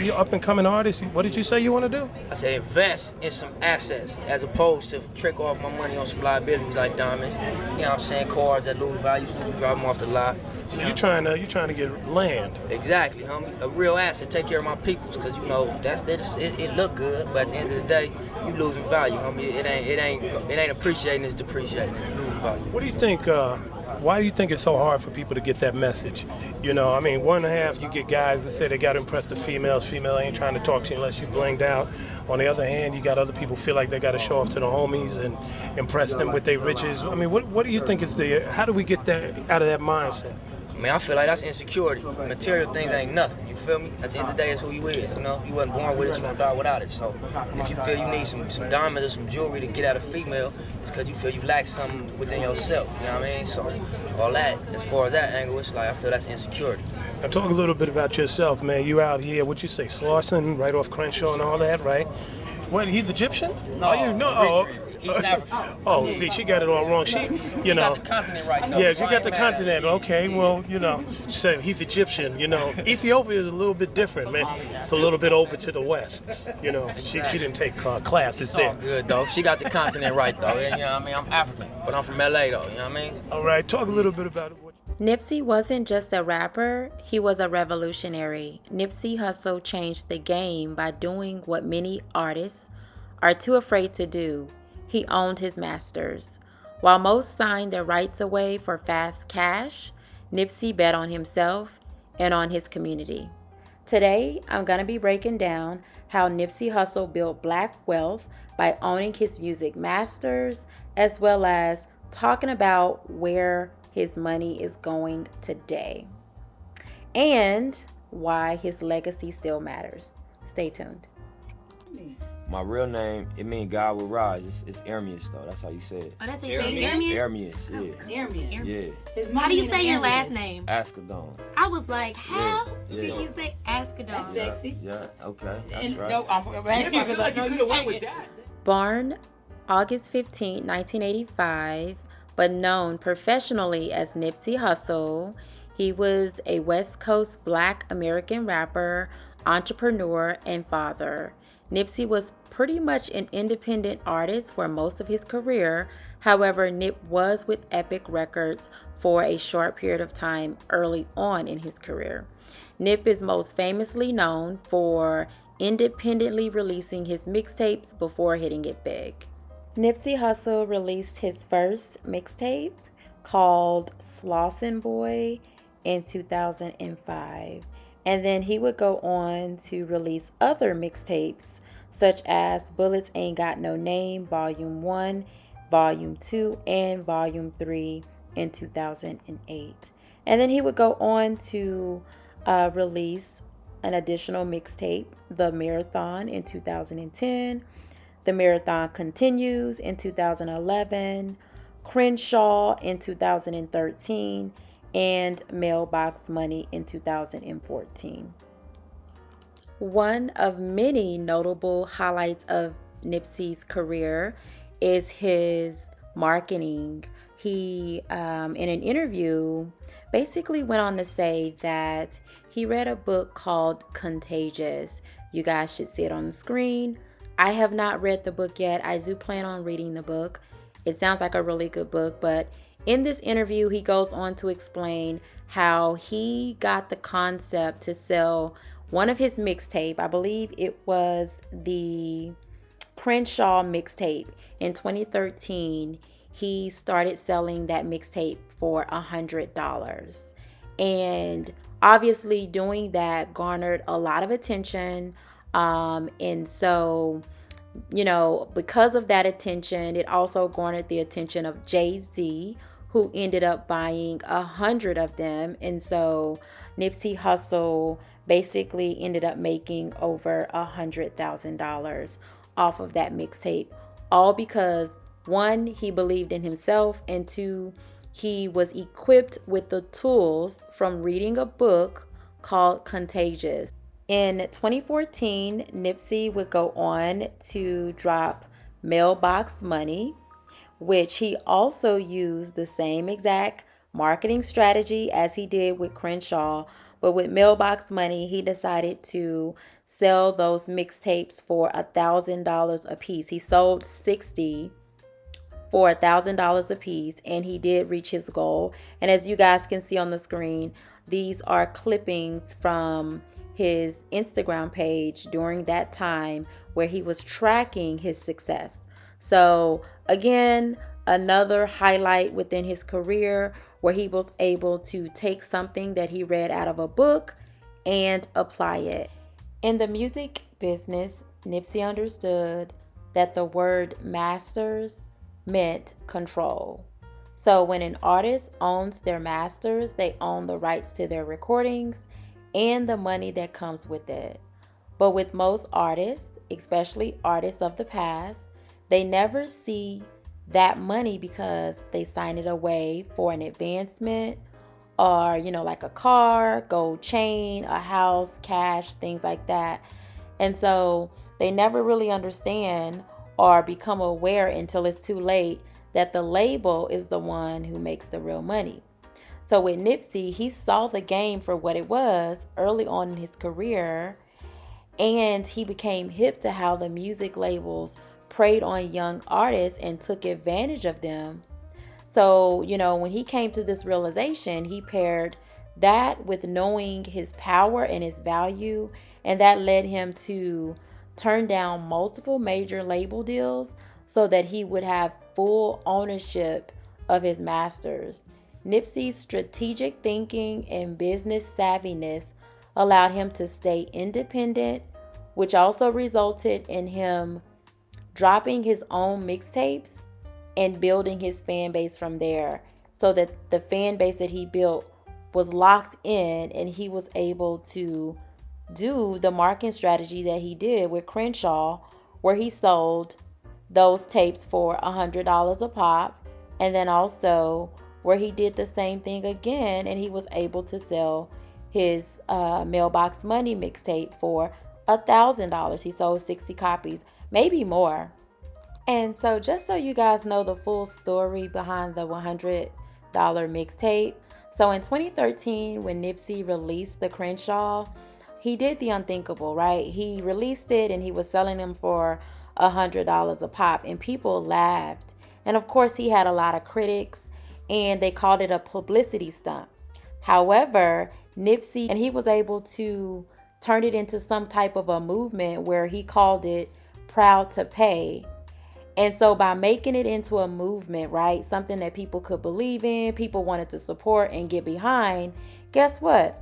You're up and coming artist. What did you say you want to do? I say invest in some assets as opposed to trick off my money on some liabilities like diamonds. You know what I'm saying? Cars that lose value as soon as you drive them off the lot. So you're trying to get land. Exactly, homie. A real asset. Take care of my peoples, cause you know it look good, but at the end of the day, you losing value, homie. It ain't appreciating. It's depreciating. It's losing value. What do you think? Why do you think it's so hard for people to get that message? You know, I mean, one and a half, you get guys that say they got to impress the females. Female ain't trying to talk to you unless you blinged out. On the other hand, you got other people feel like they got to show off to the homies and impress them with their riches. I mean, what do you think is how do we get that out of that mindset? Man, I feel like that's insecurity. Material things ain't nothing. You feel me? At the end of the day, it's who you is. You know, you wasn't born with it, you gonna die without it. So, if you feel you need some diamonds or some jewelry to get at a female, it's because you feel you lack something within yourself. You know what I mean? So, all that, as far as that angle, it's like I feel that's insecurity. Now, talk a little bit about yourself, man. You out here, what you say, Slauson, right off Crenshaw and all that, right? What? He's Egyptian? No, oh, you know. East Africa. Oh, see, she got it all wrong. She got the continent right, though. Yeah, you got the continent. Okay, well, she said he's Egyptian. Ethiopia is a little bit different, man. It's a little bit over to the west. She didn't take classes It's there. all good, though. She got the continent right, though. You know what I mean? I'm African, but I'm from LA, though. You know what I mean? All right, talk a little bit about it. Nipsey wasn't just a rapper, he was a revolutionary. Nipsey Hussle changed the game by doing what many artists are too afraid to do. He owned his masters. While most signed their rights away for fast cash, Nipsey bet on himself and on his community. Today, I'm going to be breaking down how Nipsey Hussle built black wealth by owning his music masters, as well as talking about where his money is going today and why his legacy still matters. Stay tuned. My real name, it means God will rise. It's Ermius, though. That's how you say it. Oh, that's how you say it? Ermius, yeah. Ermius. Yeah. How do you say your last name? Askadon. I was like, how Yeah. do you say Askadon? That's sexy. Yeah, okay. That's right. No, I'm right here because I know you went with that. Born August 15, 1985, but known professionally as Nipsey Hussle, he was a West Coast Black American rapper, entrepreneur, and father. Nipsey was pretty much an independent artist for most of his career. However, Nip was with Epic Records for a short period of time early on in his career. Nip is most famously known for independently releasing his mixtapes before hitting it big. Nipsey Hussle released his first mixtape called Slauson Boy in 2005. And then he would go on to release other mixtapes such as Bullets Ain't Got No Name, Volume 1, Volume 2, and Volume 3 in 2008. And then he would go on to release an additional mixtape, The Marathon, in 2010. The Marathon Continues in 2011. Crenshaw in 2013. And Mailbox Money in 2014. One of many notable highlights of Nipsey's career is his marketing. He, in an interview, basically went on to say that he read a book called Contagious. You guys should see it on the screen. I have not read the book yet. I do plan on reading the book. It sounds like a really good book, but in this interview, he goes on to explain how he got the concept to sell one of his mixtape. I believe it was the Crenshaw mixtape. In 2013, he started selling that mixtape for $100. And obviously doing that garnered a lot of attention. And so, because of that attention, it also garnered the attention of Jay-Z, who ended up buying 100 of them. And so Nipsey Hussle basically ended up making over $100,000 off of that mixtape, all because one, he believed in himself, and two, he was equipped with the tools from reading a book called Contagious. In 2014, Nipsey would go on to drop Mailbox Money, which he also used the same exact marketing strategy as he did with Crenshaw, But with Mailbox Money, he decided to sell those mixtapes for $1,000 a piece. He sold 60 for $1,000 a piece, and he did reach his goal. And as you guys can see on the screen, these are clippings from his Instagram page during that time where he was tracking his success. So again, another highlight within his career where he was able to take something that he read out of a book and apply it. In the music business, Nipsey understood that the word masters meant control. So when an artist owns their masters, they own the rights to their recordings and the money that comes with it. But with most artists, especially artists of the past, they never see that money because they sign it away for an advancement or, like a car, gold chain, a house, cash, things like that. And so they never really understand or become aware until it's too late that the label is the one who makes the real money. So with Nipsey, he saw the game for what it was early on in his career, and he became hip to how the music labels preyed on young artists and took advantage of them. So, when he came to this realization, he paired that with knowing his power and his value, and that led him to turn down multiple major label deals so that he would have full ownership of his masters. Nipsey's strategic thinking and business savviness allowed him to stay independent, which also resulted in him dropping his own mixtapes and building his fan base from there, so that the fan base that he built was locked in, and he was able to do the marketing strategy that he did with Crenshaw, where he sold those tapes for $100 a pop, and then also where he did the same thing again, and he was able to sell his Mailbox Money mixtape for $1,000. He sold 60 copies, maybe more. And so just so you guys know the full story behind the $100 mixtape. So in 2013, when Nipsey released the Crenshaw, he did the unthinkable, right? He released it and he was selling them for $100 a pop, and people laughed. And of course, he had a lot of critics, and they called it a publicity stunt. However, Nipsey, and he was able to turn it into some type of a movement where he called it Proud to Pay. And so by making it into a movement, right, something that people could believe in, people wanted to support and get behind, guess what?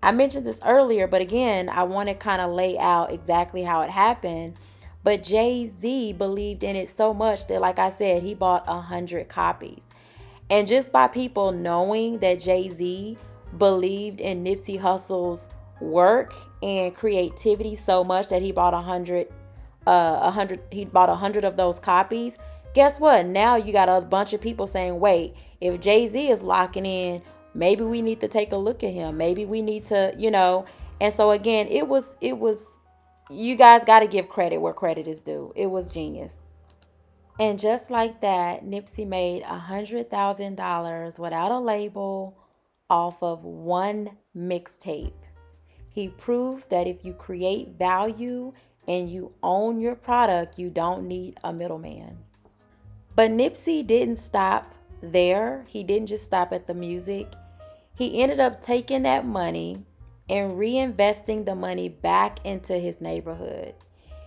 I mentioned this earlier, but again, I want to kind of lay out exactly how it happened. But Jay-Z believed in it so much that, like I said, he bought 100 copies. And just by people knowing that Jay-Z believed in Nipsey Hussle's work and creativity so much that he bought 100 of those copies. Guess what? Now you got a bunch of people saying, wait, if Jay-Z is locking in, maybe we need to take a look at him. Maybe we need to, And so again, it was, you guys got to give credit where credit is due. It was genius. And just like that, Nipsey made $100,000 without a label off of one mixtape. He proved that if you create value and you own your product, you don't need a middleman. But Nipsey didn't stop there. He didn't just stop at the music. He ended up taking that money and reinvesting the money back into his neighborhood.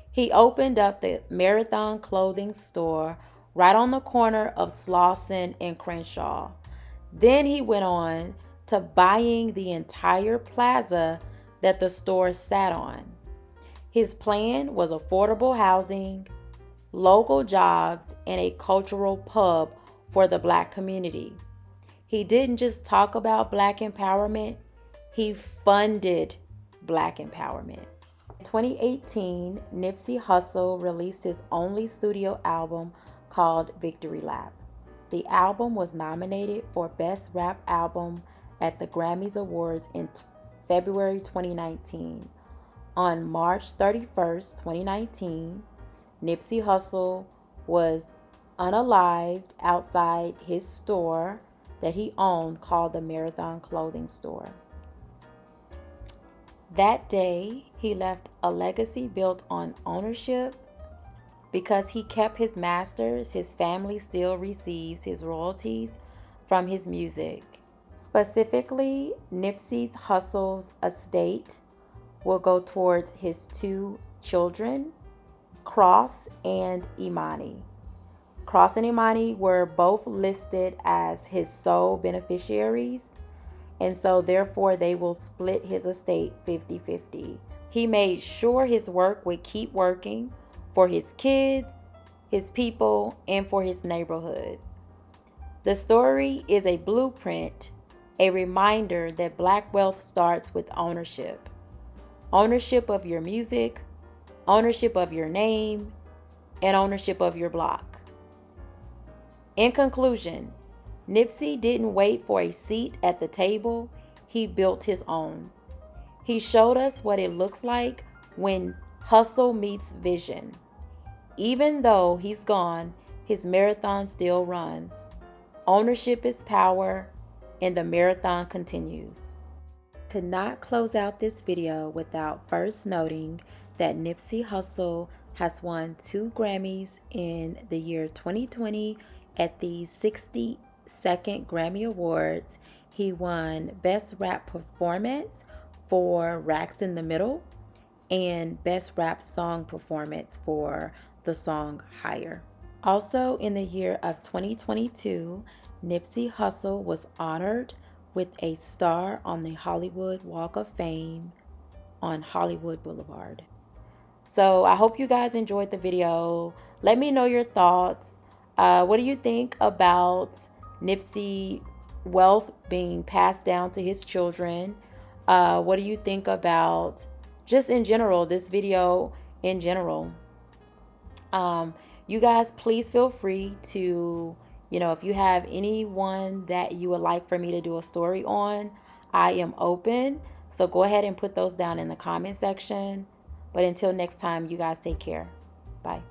He opened up the Marathon clothing store right on the corner of Slauson and Crenshaw. Then he went on to buying the entire plaza that the store sat on. His plan was affordable housing, local jobs, and a cultural pub for the Black community. He didn't just talk about Black empowerment, he funded Black empowerment. In 2018, Nipsey Hussle released his only studio album called Victory Lap. The album was nominated for Best Rap Album at the Grammys Awards in February 2019. On March 31st, 2019, Nipsey Hussle was unalived outside his store that he owned called the Marathon Clothing Store. That day, he left a legacy built on ownership. Because he kept his masters, his family still receives his royalties from his music. Specifically, Nipsey Hussle's estate will go towards his 2 children, Cross and Imani. Cross and Imani were both listed as his sole beneficiaries, and so therefore they will split his estate 50-50. He made sure his work would keep working for his kids, his people, and for his neighborhood. The story is a blueprint, a reminder that Black wealth starts with ownership. Ownership of your music, ownership of your name, and ownership of your block. In conclusion, Nipsey didn't wait for a seat at the table, he built his own. He showed us what it looks like when hustle meets vision. Even though he's gone, his marathon still runs. Ownership is power, and the marathon continues. Could not close out this video without first noting that Nipsey Hussle has won 2 Grammys in the year 2020 at the 62nd Grammy Awards. He won Best Rap Performance for Racks in the Middle and Best Rap Song Performance for the song Higher. Also in the year of 2022, Nipsey Hussle was honored with a star on the Hollywood Walk of Fame on Hollywood Boulevard. So I hope you guys enjoyed the video. Let me know your thoughts. What do you think about Nipsey wealth being passed down to his children? What do you think about just in general, this video in general? You guys, please feel free to, if you have anyone that you would like for me to do a story on, I am open. So go ahead and put those down in the comment section. But until next time, you guys take care. Bye.